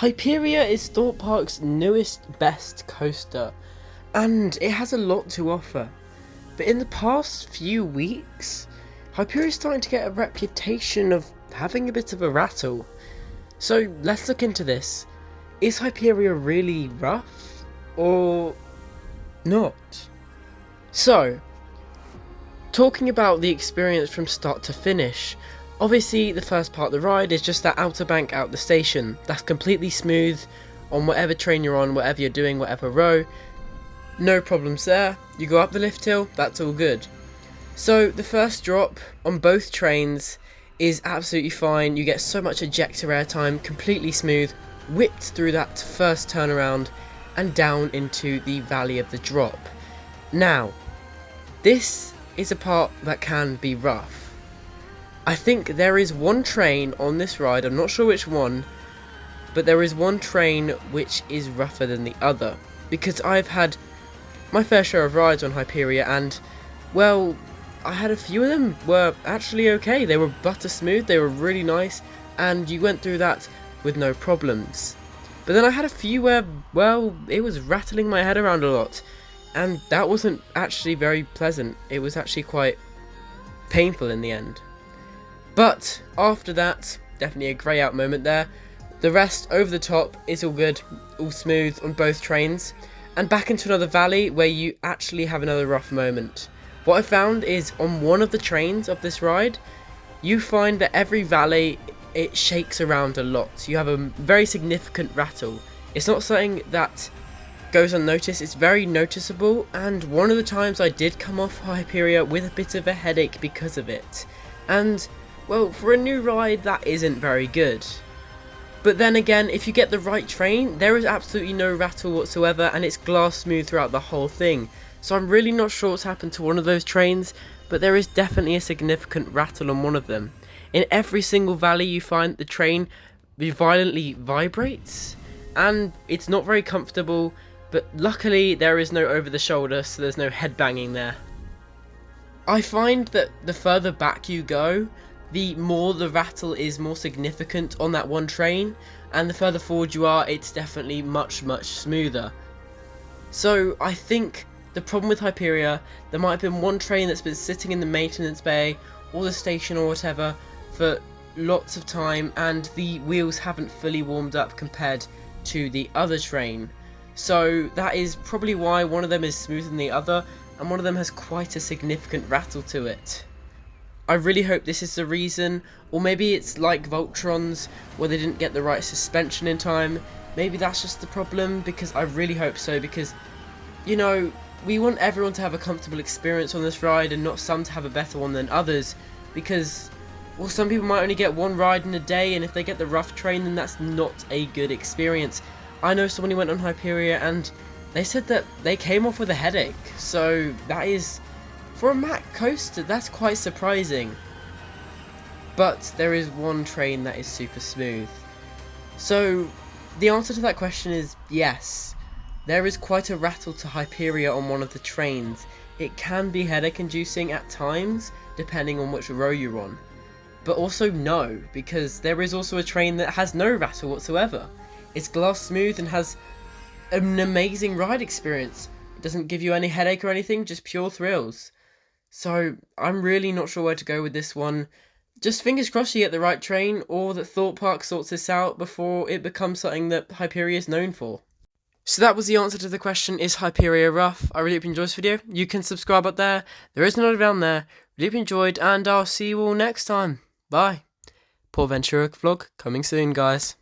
Hyperia is Thorpe Park's newest best coaster, and it has a lot to offer. But in the past few weeks, Hyperia is starting to get a reputation of having a bit of a rattle. So let's look into this. Is Hyperia really rough, or not? So, talking about the experience from start to finish, obviously the first part of the ride is just that outer bank out the station. That's completely smooth on whatever train you're on, whatever you're doing, whatever row. No problems there. You go up the lift hill, that's all good. So the first drop on both trains is absolutely fine. You get so much ejector airtime, completely smooth, whipped through that first turnaround and down into the valley of the drop. Now, this is a part that can be rough. I think there is one train on this ride, I'm not sure which one, but there is one train which is rougher than the other, because I've had my fair share of rides on Hyperia, and, well, I had a few of them were actually okay. They were butter smooth, they were really nice, and you went through that with no problems. But then I had a few where, well, it was rattling my head around a lot, and that wasn't actually very pleasant. It was actually quite painful in the end. But after that, definitely a grey out moment there. The rest over the top is all good, all smooth on both trains, and back into another valley where you actually have another rough moment. What I found is on one of the trains of this ride, you find that every valley, it shakes around a lot. You have a very significant rattle. It's not something that goes unnoticed, it's very noticeable, and one of the times I did come off Hyperia with a bit of a headache because of it. And, well, for a new ride, that isn't very good. But then again, if you get the right train, there is absolutely no rattle whatsoever, and it's glass smooth throughout the whole thing. So I'm really not sure what's happened to one of those trains, but there is definitely a significant rattle on one of them. In every single valley you find the train violently vibrates, and it's not very comfortable, but luckily there is no over the shoulder, so there's no head banging there. I find that the further back you go, the more the rattle is more significant on that one train, and the further forward you are, it's definitely much smoother. So I think the problem with Hyperia, there might have been one train that's been sitting in the maintenance bay or the station or whatever for lots of time, and the wheels haven't fully warmed up compared to the other train. So that is probably why one of them is smoother than the other, and one of them has quite a significant rattle to it. I really hope this is the reason, or maybe it's like Voltron's where they didn't get the right suspension in time. Maybe that's just the problem, because I really hope so, because, you know, we want everyone to have a comfortable experience on this ride and not some to have a better one than others, because, well, some people might only get one ride in a day, and if they get the rough train, then that's not a good experience. I know someone who went on Hyperia and they said that they came off with a headache, so that is, for a Mack coaster, that's quite surprising. But there is one train that is super smooth. So the answer to that question is yes. There is quite a rattle to Hyperia on one of the trains. It can be headache inducing at times, depending on which row you're on. But also no, because there is also a train that has no rattle whatsoever. It's glass smooth and has an amazing ride experience. It doesn't give you any headache or anything, just pure thrills. So I'm really not sure where to go with this one. Just fingers crossed you get the right train, or that Thorpe Park sorts this out before it becomes something that Hyperia is known for. So that was the answer to the question, is Hyperia rough? I really hope you enjoyed this video. You can subscribe up there. There is another down there. Really hope you enjoyed, and I'll see you all next time. Bye. Port Ventura vlog coming soon, guys.